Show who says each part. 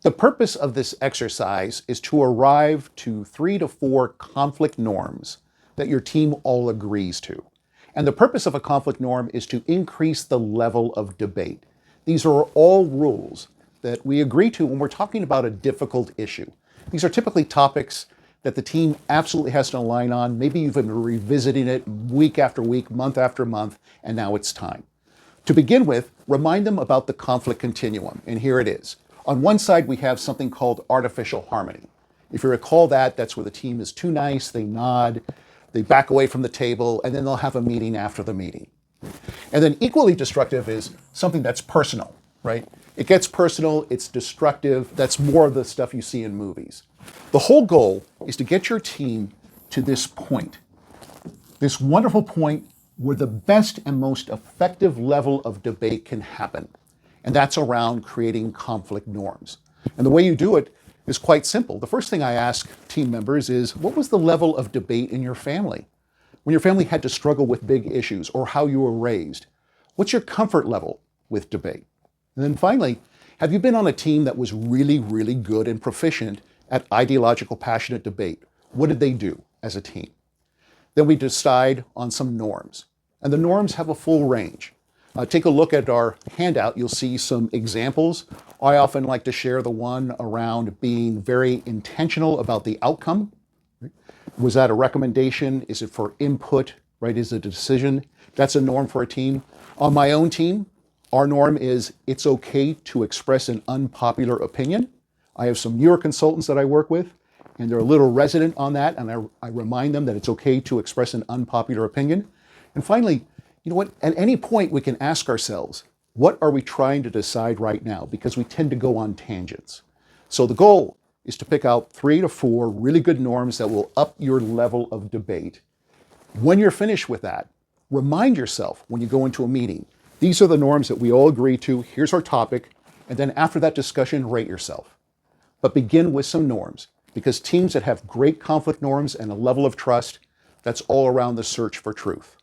Speaker 1: The purpose of this exercise is to arrive to 3 to 4 conflict norms that your team all agrees to. And the purpose of a conflict norm is to increase the level of debate. These are all rules that we agree to when we're talking about a difficult issue. These are typically topics that the team absolutely has to align on. Maybe you've been revisiting it week after week, month after month, and now it's time. To begin with, remind them about the conflict continuum, and here it is. On one side, we have something called artificial harmony. If you recall that, that's where the team is too nice, they nod, they back away from the table, and then they'll have a meeting after the meeting. And then equally destructive is something that's personal, right? It gets personal, it's destructive, that's more of the stuff you see in movies. The whole goal is to get your team to this point, this wonderful point where the best and most effective level of debate can happen. And that's around creating conflict norms. And the way you do it is quite simple. The first thing I ask team members is, what was the level of debate in your family? When your family had to struggle with big issues or how you were raised, what's your comfort level with debate? And then finally, have you been on a team that was really, really good and proficient at ideological, passionate debate? What did they do as a team? Then we decide on some norms. And the norms have a full range. Take a look at our handout. You'll see some examples. I often like to share the one around being very intentional about the outcome. Was that a recommendation? Is it for input, right? Is it a decision? That's a norm for a team. On my own team, our norm is it's okay to express an unpopular opinion. I have some newer consultants that I work with, and they're a little resident on that, and I remind them that it's okay to express an unpopular opinion. And finally, you know what? At any point, we can ask ourselves, what are we trying to decide right now? Because we tend to go on tangents. So the goal is to pick out 3 to 4 really good norms that will up your level of debate. When you're finished with that, remind yourself when you go into a meeting, these are the norms that we all agree to. Here's our topic. And then after that discussion, rate yourself. But begin with some norms, because teams that have great conflict norms and a level of trust, that's all around the search for truth.